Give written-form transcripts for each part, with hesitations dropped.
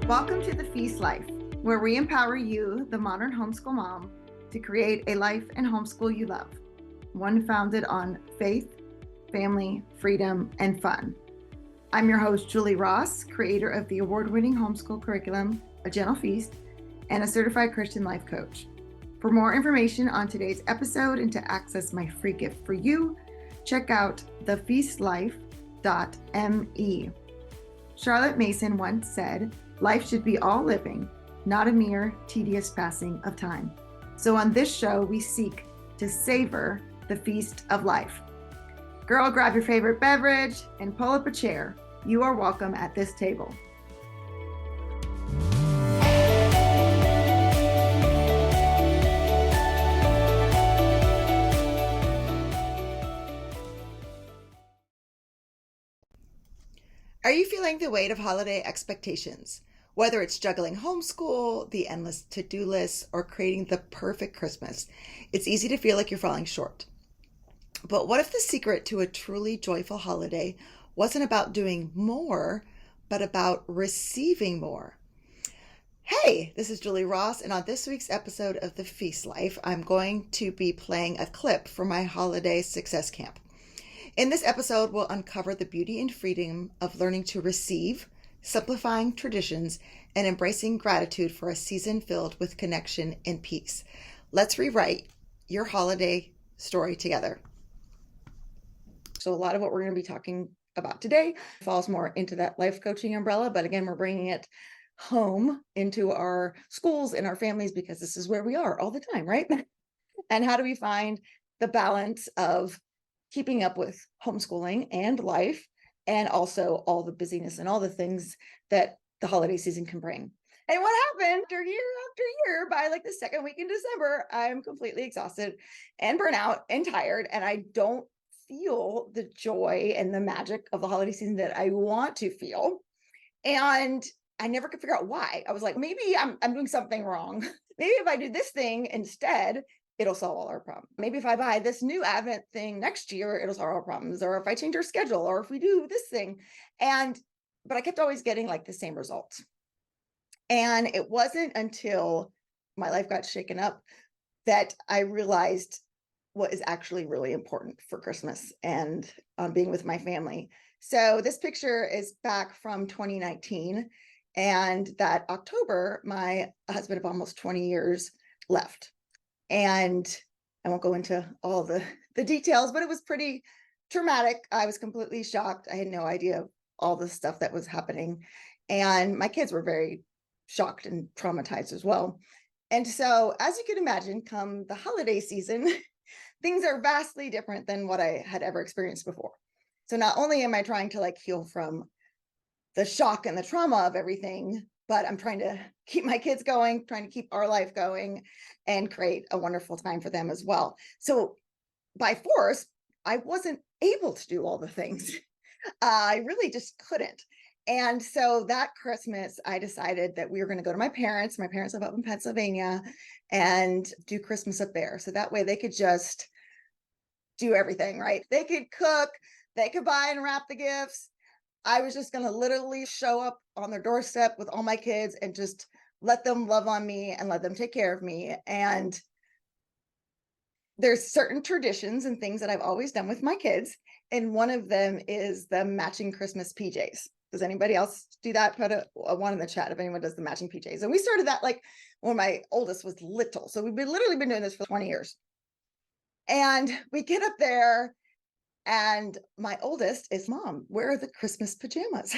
Welcome to the Feast Life, where we empower you, the modern homeschool mom, to create a life and homeschool you love. One founded on faith, family, freedom, and fun. I'm your host, Julie Ross, creator of the award-winning homeschool curriculum, A Gentle Feast, and a certified Christian life coach. For more information on today's episode and to access my free gift for you, check out thefeastlife.me. Charlotte Mason once said, "Life should be all living, not a mere tedious passing of time." So on this show, we seek to savor the feast of life. Girl, grab your favorite beverage and pull up a chair. You are welcome at this table. Are you feeling the weight of holiday expectations? Whether it's juggling homeschool, the endless to-do lists, or creating the perfect Christmas, it's easy to feel like you're falling short. But what if the secret to a truly joyful holiday wasn't about doing more, but about receiving more? Hey, this is Julie Ross, and on this week's episode of The Feast Life, I'm going to be playing a clip from my holiday success camp. In this episode, we'll uncover the beauty and freedom of learning to receive, simplifying traditions, and embracing gratitude for a season filled with connection and peace. Let's rewrite your holiday story together. So a lot of what we're going to be talking about today falls more into that life coaching umbrella, but again, we're bringing it home into our schools and our families because this is where we are all the time, right? And how do we find the balance of keeping up with homeschooling and life, and also all the busyness and all the things that the holiday season can bring. And what happened after year, by like the second week in December, I'm completely exhausted and burnt out and tired, and I don't feel the joy and the magic of the holiday season that I want to feel. And I never could figure out why. I was like, maybe I'm doing something wrong. Maybe if I do this thing instead, it'll solve all our problems. Maybe if I buy this new Advent thing next year, it'll solve our problems. Or if I change our schedule, or if we do this thing. But I kept always getting like the same results. And it wasn't until my life got shaken up that I realized what is actually really important for Christmas and being with my family. So this picture is back from 2019. And that October, my husband of almost 20 years left. And I won't go into all the details, but it was pretty traumatic. I was completely shocked. I had no idea all the stuff that was happening. And my kids were very shocked and traumatized as well. And so, as you can imagine, come the holiday season, things are vastly different than what I had ever experienced before. So not only am I trying to like heal from the shock and the trauma of everything, but I'm trying to keep my kids going, trying to keep our life going and create a wonderful time for them as well. So by force, I wasn't able to do all the things. I really just couldn't. And so that Christmas, I decided that we were going to go to my parents. My parents live up in Pennsylvania, and do Christmas up there. So that way they could just do everything, right? They could cook, they could buy and wrap the gifts. I was just going to literally show up on their doorstep with all my kids and just let them love on me and let them take care of me. And there's certain traditions and things that I've always done with my kids. And one of them is the matching Christmas PJs. Does anybody else do that? Put a one in the chat if anyone does the matching PJs. And we started that like when my oldest was little. So we've literally been doing this for 20 years. And we get up there, and my oldest is, "Mom, where are the Christmas pajamas?"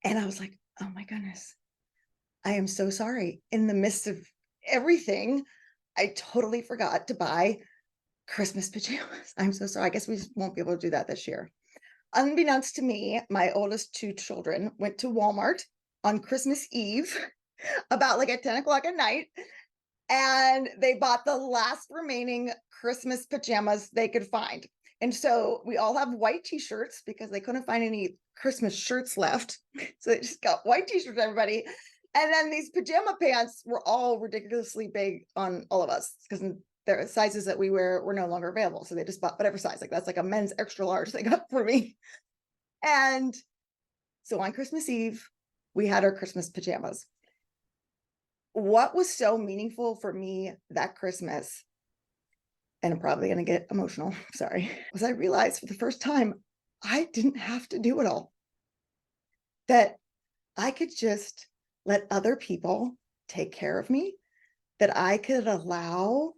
And I was like, oh my goodness, I am so sorry. In the midst of everything, I totally forgot to buy Christmas pajamas. I'm so sorry. I guess we just won't be able to do that this year. Unbeknownst to me, my oldest two children went to Walmart on Christmas Eve about like at 10 o'clock at night. And they bought the last remaining Christmas pajamas they could find. And so we all have white t-shirts because they couldn't find any Christmas shirts left. So they just got white t-shirts, everybody. And then these pajama pants were all ridiculously big on all of us because the sizes that we wear were no longer available. So they just bought whatever size. Like that's like a men's extra large they got for me. And so on Christmas Eve, we had our Christmas pajamas. What was so meaningful for me that Christmas, and I'm probably going to get emotional, sorry, was I realized for the first time I didn't have to do it all. That I could just let other people take care of me, that I could allow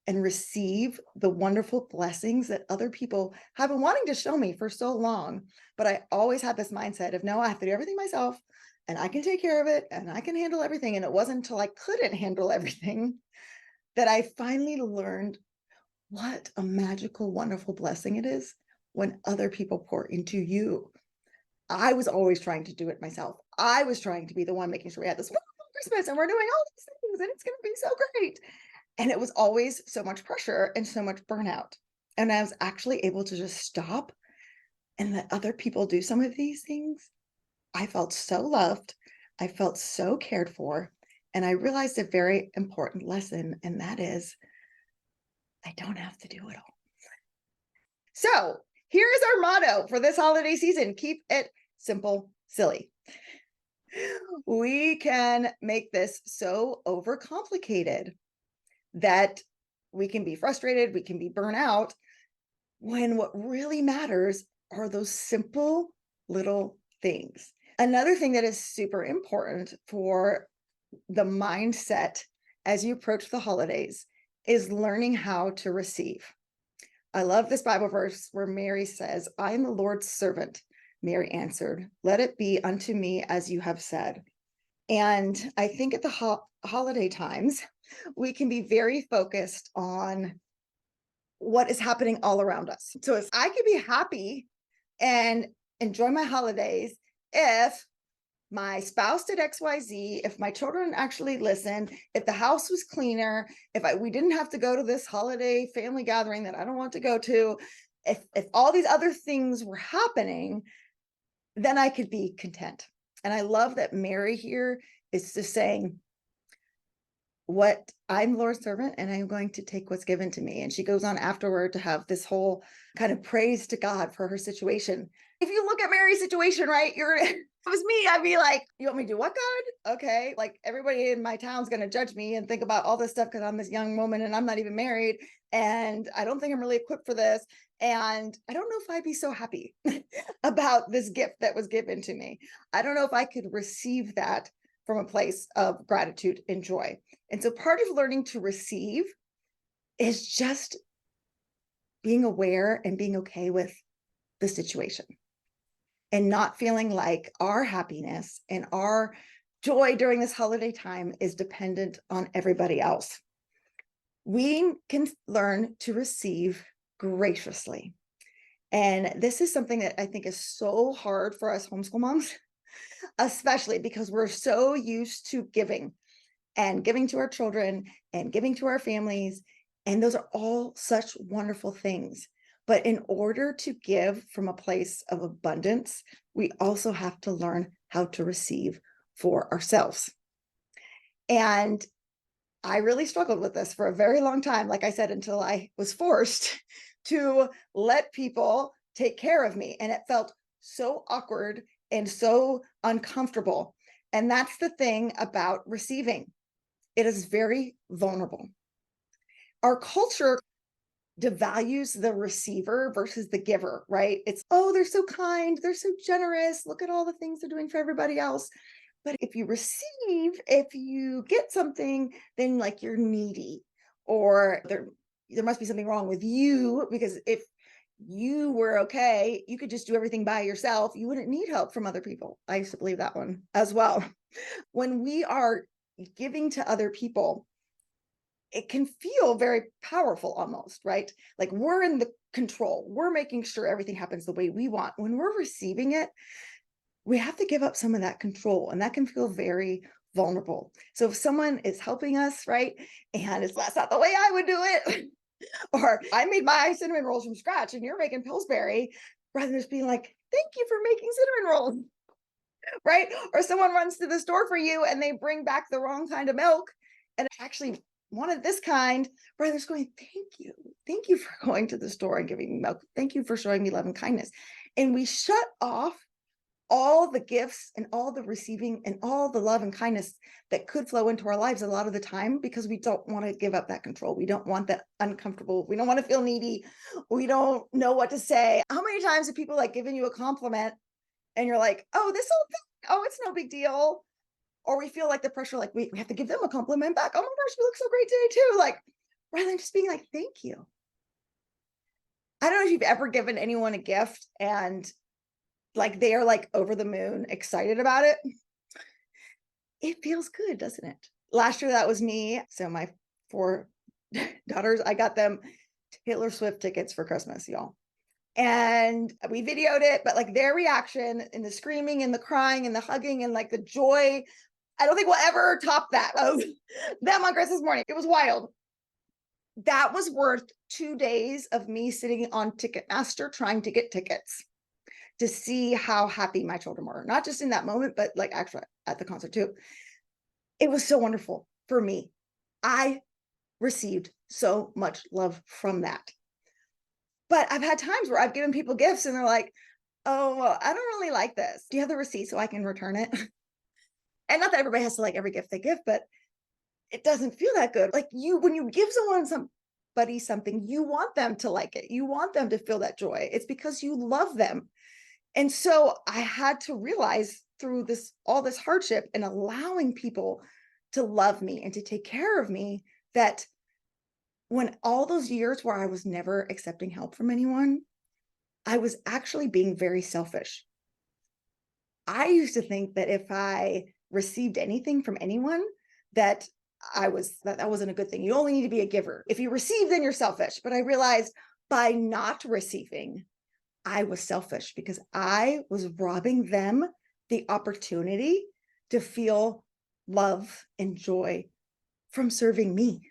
and receive the wonderful blessings that other people have been wanting to show me for so long. But I always had this mindset of, no, I have to do everything myself and I can take care of it and I can handle everything. And it wasn't until I couldn't handle everything that I finally learned what a magical, wonderful blessing it is when other people pour into you. I was always trying to do it myself. I was trying to be the one making sure we had this wonderful Christmas and we're doing all these things and it's going to be so great. And it was always so much pressure and so much burnout. And I was actually able to just stop and let other people do some of these things. I felt so loved. I felt so cared for. And I realized a very important lesson, and that is I don't have to do it all. So here's our motto for this holiday season: keep it simple, silly. We can make this so overcomplicated that we can be frustrated, we can be burnt out, when what really matters are those simple little things. Another thing that is super important for the mindset as you approach the holidays is learning how to receive. I love this Bible verse where Mary says, I am the Lord's servant. Mary answered, let it be unto me as you have said. And I think at the holiday times, we can be very focused on what is happening all around us. So if I could be happy and enjoy my holidays if my spouse did XYZ, if my children actually listened, if the house was cleaner, if we didn't have to go to this holiday family gathering that I don't want to go to, if all these other things were happening, then I could be content. And I love that Mary here is just saying, what I'm Lord's servant and I'm going to take what's given to me. And she goes on afterward to have this whole kind of praise to God for her situation. If you look at Mary's situation, right, if it was me, I'd be like, you want me to do what, God? Okay. Like everybody in my town's going to judge me and think about all this stuff because I'm this young woman and I'm not even married. And I don't think I'm really equipped for this. And I don't know if I'd be so happy about this gift that was given to me. I don't know if I could receive that from a place of gratitude and joy. And so part of learning to receive is just being aware and being okay with the situation and not feeling like our happiness and our joy during this holiday time is dependent on everybody else. We can learn to receive graciously. And this is something that I think is so hard for us homeschool moms, especially because we're so used to giving and giving to our children and giving to our families. And those are all such wonderful things. But in order to give from a place of abundance, we also have to learn how to receive for ourselves. And I really struggled with this for a very long time, like I said, until I was forced to let people take care of me. And it felt so awkward and so uncomfortable. And that's the thing about receiving. It is very vulnerable. Our culture devalues the receiver versus the giver, right? It's, oh, they're so kind, they're so generous, look at all the things they're doing for everybody else. But if you receive, if you get something, then like you're needy, or there must be something wrong with you, because if you were okay, you could just do everything by yourself. You wouldn't need help from other people. I used to believe that one as well. When we are giving to other people, it can feel very powerful almost, right? Like we're in the control. We're making sure everything happens the way we want. When we're receiving it, we have to give up some of that control, and that can feel very vulnerable. So if someone is helping us, right, and that's not the way I would do it, or I made my cinnamon rolls from scratch and you're making Pillsbury, rather than just being like, thank you for making cinnamon rolls, right? Or someone runs to the store for you and they bring back the wrong kind of milk and actually wanted this kind, rather than just going, thank you for going to the store and giving me milk. Thank you for showing me love and kindness. And we shut off all the gifts and all the receiving and all the love and kindness that could flow into our lives a lot of the time, because we don't want to give up that control. We don't want that uncomfortable. We don't want to feel needy. We don't know what to say. How many times have people like given you a compliment and you're like, oh, this whole thing, oh, it's no big deal. Or we feel like the pressure, like we have to give them a compliment back. Oh my gosh, you look so great today too. Like, rather than just being like, thank you. I don't know if you've ever given anyone a gift and like they are like over the moon excited about it. It feels good, doesn't it? Last year, that was me. So my 4 daughters, I got them Taylor Swift tickets for Christmas, y'all. And we videoed it, but like their reaction and the screaming and the crying and the hugging and like the joy, I don't think we'll ever top that of them on Christmas morning. It was wild. That was worth 2 days of me sitting on Ticketmaster trying to get tickets to see how happy my children were, not just in that moment, but like actually at the concert too. It was so wonderful for me. I received so much love from that. But I've had times where I've given people gifts and they're like, oh, well, I don't really like this. Do you have the receipt so I can return it? And not that everybody has to like every gift they give, but it doesn't feel that good. Like when you give somebody something, you want them to like it. You want them to feel that joy. It's because you love them. And so I had to realize through all this hardship and allowing people to love me and to take care of me, that when all those years where I was never accepting help from anyone, I was actually being very selfish. I used to think that if I received anything from anyone, that that wasn't a good thing. You only need to be a giver. If you receive, then you're selfish. But I realized by not receiving, I was selfish because I was robbing them the opportunity to feel love and joy from serving me.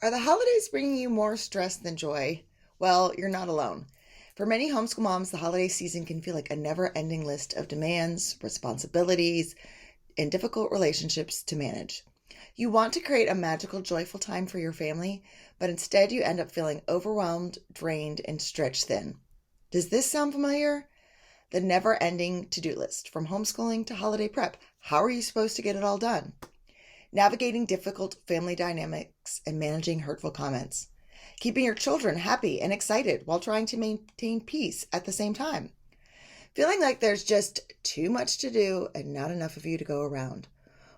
Are the holidays bringing you more stress than joy? Well, you're not alone. For many homeschool moms, the holiday season can feel like a never-ending list of demands, responsibilities, and difficult relationships to manage. You want to create a magical, joyful time for your family, but instead you end up feeling overwhelmed, drained, and stretched thin. Does this sound familiar? The never-ending to-do list, from homeschooling to holiday prep. How are you supposed to get it all done? Navigating difficult family dynamics and managing hurtful comments. Keeping your children happy and excited while trying to maintain peace at the same time. Feeling like there's just too much to do and not enough of you to go around.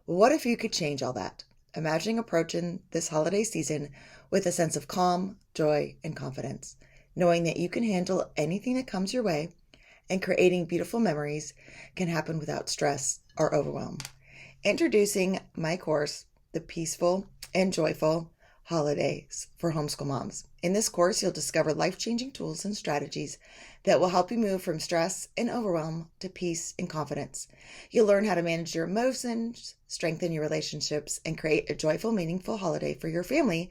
Well, what if you could change all that? Imagining approaching this holiday season with a sense of calm, joy, and confidence, knowing that you can handle anything that comes your way, and creating beautiful memories can happen without stress or overwhelm. Introducing my course, The Peaceful and Joyful Holidays for Homeschool Moms. In this course, you'll discover life-changing tools and strategies that will help you move from stress and overwhelm to peace and confidence. You'll learn how to manage your emotions, strengthen your relationships, and create a joyful, meaningful holiday for your family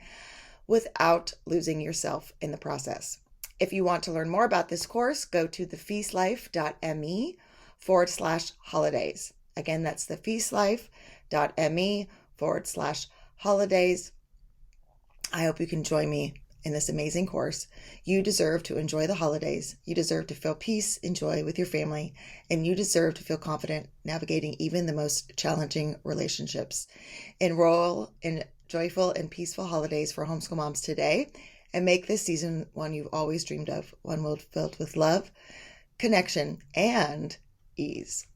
without losing yourself in the process. If you want to learn more about this course, go to thefeastlife.me/holidays. Again, that's thefeastlife.me/holidays. I hope you can join me in this amazing course. You deserve to enjoy the holidays. You deserve to feel peace and joy with your family, and you deserve to feel confident navigating even the most challenging relationships. Enroll in joyful and peaceful holidays for homeschool moms today, and make this season one you've always dreamed of, one filled with love, connection, and ease.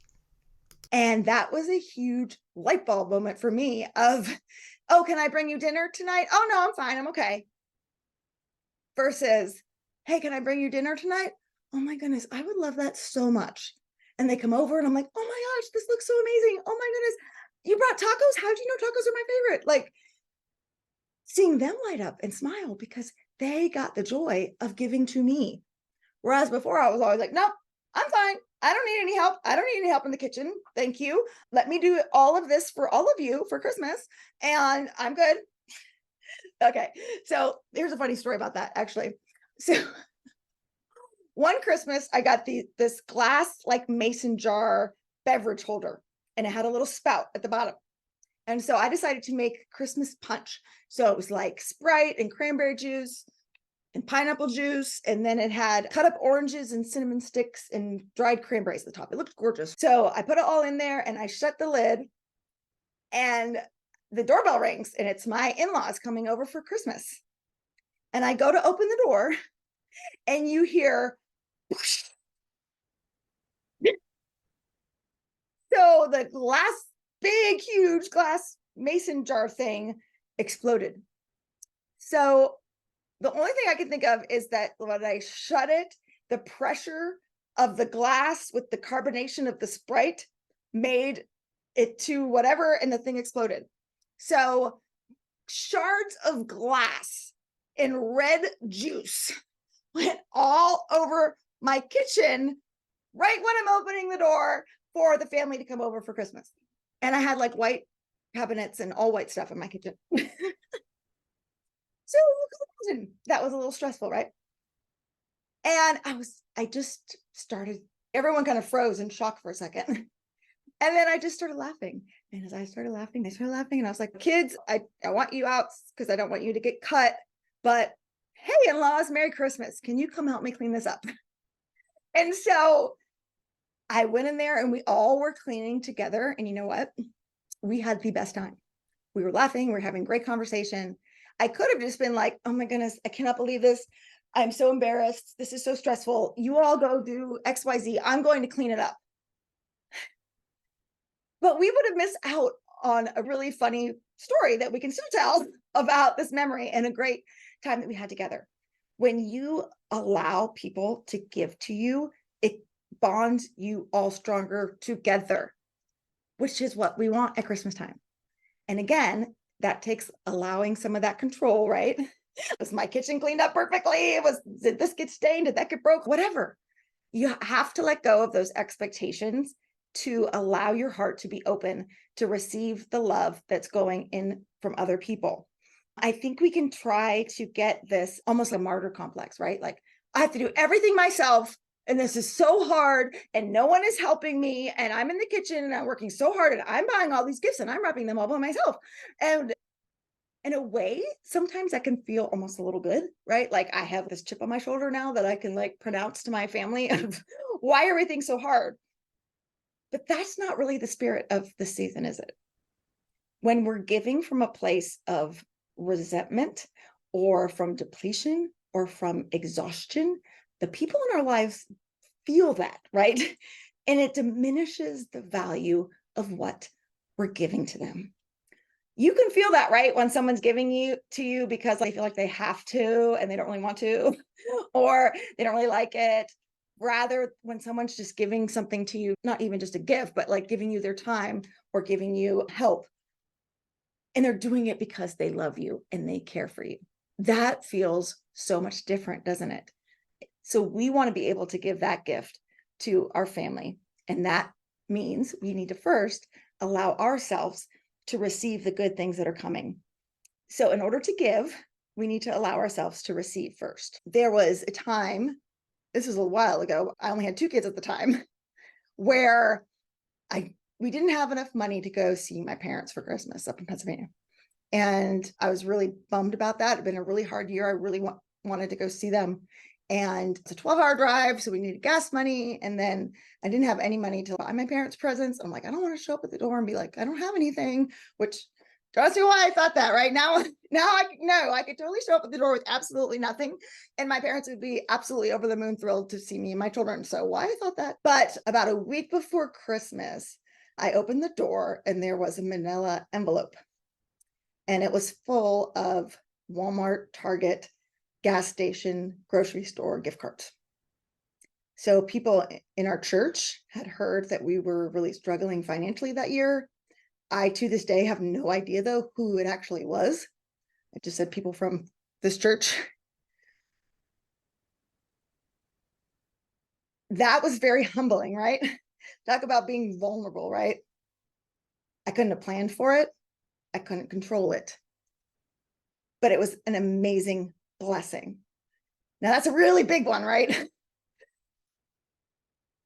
And that was a huge light bulb moment for me of, oh, can I bring you dinner tonight? Oh, no, I'm fine. I'm okay. Versus, hey, can I bring you dinner tonight? Oh my goodness, I would love that so much. And they come over and I'm like, oh my gosh, this looks so amazing. Oh my goodness, you brought tacos? How do you know tacos are my favorite? Like seeing them light up and smile because they got the joy of giving to me. Whereas before I was always like, nope, I'm fine. I don't need any help. I don't need any help in the kitchen. Thank you. Let me do all of this for all of you for Christmas and I'm good. Okay. So here's a funny story about that actually. So one Christmas I got this glass like mason jar beverage holder and it had a little spout at the bottom. And so I decided to make Christmas punch. So it was like Sprite and cranberry juice, and pineapple juice. And then it had cut up oranges and cinnamon sticks and dried cranberries at the top. It looked gorgeous. So I put it all in there and I shut the lid, and the doorbell rings, and it's my in-laws coming over for Christmas. And I go to open the door, and you hear whoosh. So the glass, big, huge glass mason jar thing exploded. So the only thing I can think of is that when I shut it, the pressure of the glass with the carbonation of the Sprite made it to whatever, and the thing exploded. So shards of glass and red juice went all over my kitchen right when I'm opening the door for the family to come over for Christmas. And I had like white cabinets and all white stuff in my kitchen. So that was a little stressful, right? And I just started, everyone kind of froze in shock for a second. And then I just started laughing. And as I started laughing, and I was like, kids, I want you out because I don't want you to get cut. But hey, in-laws, Merry Christmas. Can you come help me clean this up? And so I went in there and we all were cleaning together. And you know what? We had the best time. We were laughing. We were having great conversation. I could have just been like, oh my goodness, I cannot believe this. I'm so embarrassed. This is so stressful. You all go do XYZ. I'm going to clean it up. But we would have missed out on a really funny story that we can still tell about this memory and a great time that we had together. When you allow people to give to you, it bonds you all stronger together, which is what we want at Christmas time. And again, that takes allowing some of that control, right? Was my kitchen cleaned up perfectly? Did this get stained? Did that get broke? Whatever. You have to let go of those expectations to allow your heart to be open to receive the love that's going in from other people. I think we can try to get this almost a martyr complex, right? Like, I have to do everything myself, and this is so hard, and no one is helping me, and I'm in the kitchen and I'm working so hard, and I'm buying all these gifts and I'm wrapping them all by myself. And in a way, sometimes that can feel almost a little good, right? Like I have this chip on my shoulder now that I can like pronounce to my family of why everything's so hard. But that's not really the spirit of the season, is it? When we're giving from a place of resentment or from depletion or from exhaustion, the people in our lives feel that, right? And it diminishes the value of what we're giving to them. You can feel that, right? When someone's giving to you because they feel like they have to and they don't really want to, or they don't really like it. Rather, when someone's just giving something to you, not even just a gift, but like giving you their time or giving you help, and they're doing it because they love you and they care for you. That feels so much different, doesn't it? So we want to be able to give that gift to our family. And that means we need to first allow ourselves to receive the good things that are coming. So in order to give, we need to allow ourselves to receive first. There was a time, this was a while ago, I only had 2 kids at the time, where we didn't have enough money to go see my parents for Christmas up in Pennsylvania. And I was really bummed about that. It'd been a really hard year. I really wanted to go see them. And it's a 12-hour drive, so we needed gas money. And then I didn't have any money to buy my parents presents. I'm like, I don't want to show up at the door and be like, I don't have anything, which don't ask me why I thought that. Right now I could totally show up at the door with absolutely nothing. And my parents would be absolutely over the moon thrilled to see me and my children. So why I thought that. But about a week before Christmas, I opened the door and there was a manila envelope. And it was full of Walmart, Target, gas station, grocery store gift cards. So people in our church had heard that we were really struggling financially that year. I, to this day, have no idea, though, who it actually was. I just said people from this church. That was very humbling, right? Talk about being vulnerable, right? I couldn't have planned for it. I couldn't control it. But it was an amazing blessing. Now, that's a really big one, right?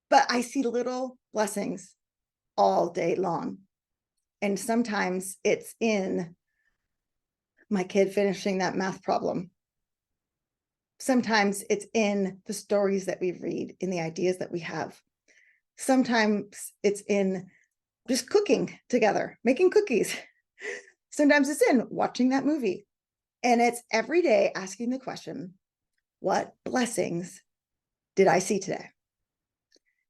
But I see little blessings all day long. And sometimes it's in my kid finishing that math problem. Sometimes it's in the stories that we read, in the ideas that we have. Sometimes it's in just cooking together, making cookies. Sometimes it's in watching that movie. And it's every day asking the question, what blessings did I see today?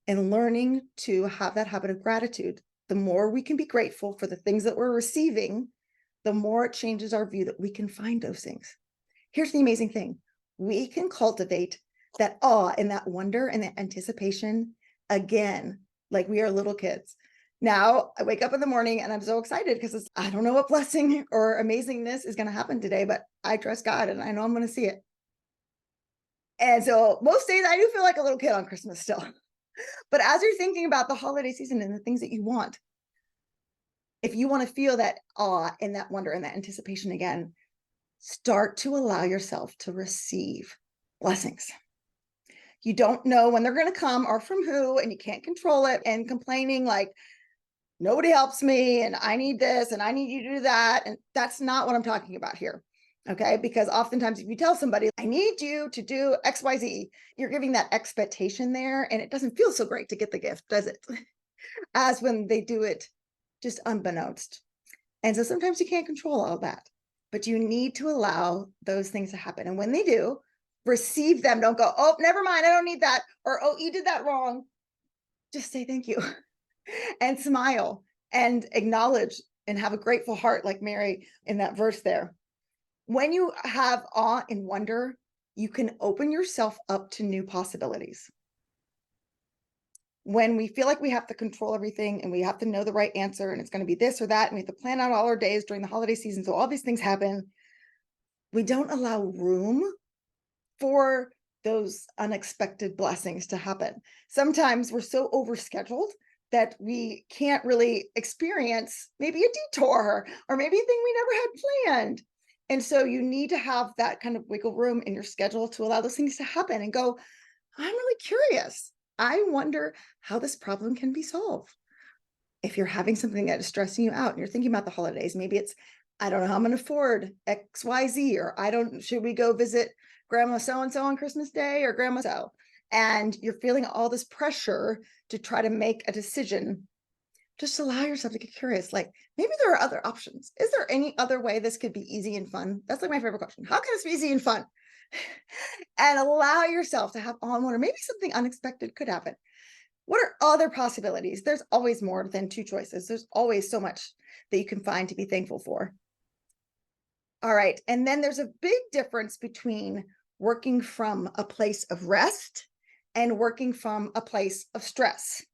And learning to have that habit of gratitude. The more we can be grateful for the things that we're receiving, the more it changes our view that we can find those things. Here's the amazing thing. We can cultivate that awe and that wonder and that anticipation again, like we are little kids. Now I wake up in the morning and I'm so excited because I don't know what blessing or amazingness is going to happen today, but I trust God and I know I'm going to see it. And so most days I do feel like a little kid on Christmas still. But as you're thinking about the holiday season and the things that you want, if you want to feel that awe and that wonder and that anticipation again, start to allow yourself to receive blessings. You don't know when they're going to come or from who, and you can't control it, and complaining like, nobody helps me and I need this and I need you to do that. And that's not what I'm talking about here. Okay. Because oftentimes if you tell somebody, I need you to do XYZ, you're giving that expectation there, and it doesn't feel so great to get the gift, does it? As when they do it just unbeknownst. And so sometimes you can't control all that, but you need to allow those things to happen. And when they do, receive them. Don't go, oh, never mind, I don't need that. Or, oh, you did that wrong. Just say thank you and smile and acknowledge and have a grateful heart like Mary in that verse there. When you have awe and wonder, you can open yourself up to new possibilities. When we feel like we have to control everything and we have to know the right answer and it's going to be this or that, and we have to plan out all our days during the holiday season, so all these things happen, we don't allow room for those unexpected blessings to happen. Sometimes we're so overscheduled that we can't really experience maybe a detour or maybe a thing we never had planned. And so you need to have that kind of wiggle room in your schedule to allow those things to happen and go, I'm really curious. I wonder how this problem can be solved. If you're having something that is stressing you out and you're thinking about the holidays, maybe it's, I don't know how I'm going to afford XYZ, or should we go visit grandma so-and-so on Christmas Day or grandma so, and you're feeling all this pressure to try to make a decision. Just allow yourself to get curious. Like, maybe there are other options. Is there any other way this could be easy and fun? That's like my favorite question. How can this be easy and fun? And allow yourself to have awe and wonder. Maybe something unexpected could happen. What are other possibilities? There's always more than two choices. There's always so much that you can find to be thankful for. All right. And then there's a big difference between working from a place of rest and working from a place of stress.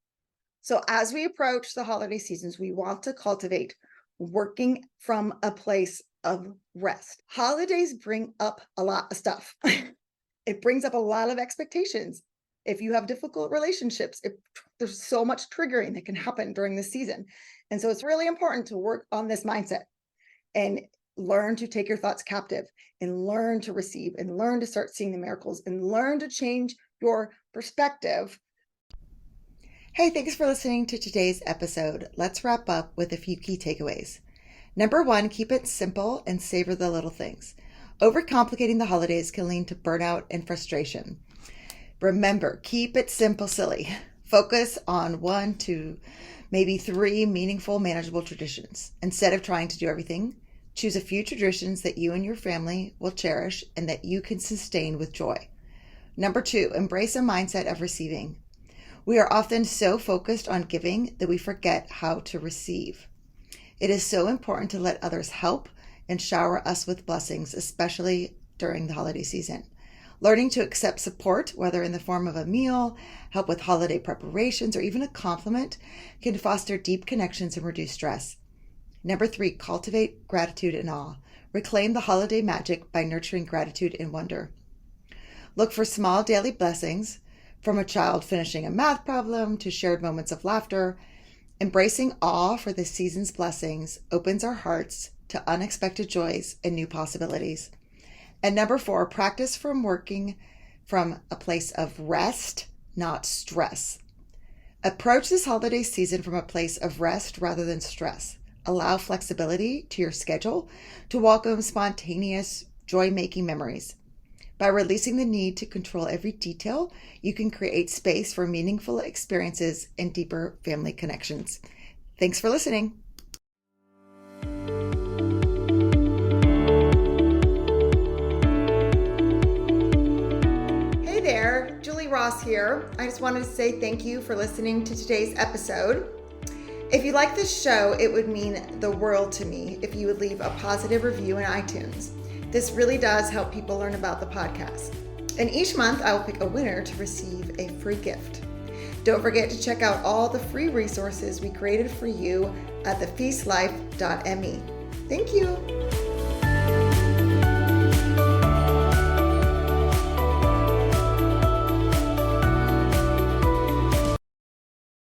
So as we approach the holiday seasons, we want to cultivate working from a place of rest. Holidays bring up a lot of stuff. It brings up a lot of expectations. If you have difficult relationships, there's so much triggering that can happen during this season. And so it's really important to work on this mindset and learn to take your thoughts captive and learn to receive and learn to start seeing the miracles and learn to change your perspective. Hey, thanks for listening to today's episode. Let's wrap up with a few key takeaways. Number one, keep it simple and savor the little things. Overcomplicating the holidays can lead to burnout and frustration. Remember, keep it simple, silly. Focus on 1 to maybe 3 meaningful, manageable traditions. Instead of trying to do everything, choose a few traditions that you and your family will cherish and that you can sustain with joy. Number 2, embrace a mindset of receiving. We are often so focused on giving that we forget how to receive. It is so important to let others help and shower us with blessings, especially during the holiday season. Learning to accept support, whether in the form of a meal, help with holiday preparations, or even a compliment, can foster deep connections and reduce stress. Number 3, cultivate gratitude and awe. Reclaim the holiday magic by nurturing gratitude and wonder. Look for small daily blessings, from a child finishing a math problem to shared moments of laughter. Embracing awe for the season's blessings opens our hearts to unexpected joys and new possibilities. And number 4, practice from working from a place of rest, not stress. Approach this holiday season from a place of rest rather than stress. Allow flexibility to your schedule to welcome spontaneous, joy-making memories. By releasing the need to control every detail, you can create space for meaningful experiences and deeper family connections. Thanks for listening. Hey there, Julie Ross here. I just wanted to say thank you for listening to today's episode. If you like this show, it would mean the world to me if you would leave a positive review in iTunes. This really does help people learn about the podcast. And each month I will pick a winner to receive a free gift. Don't forget to check out all the free resources we created for you at thefeastlife.me. Thank you.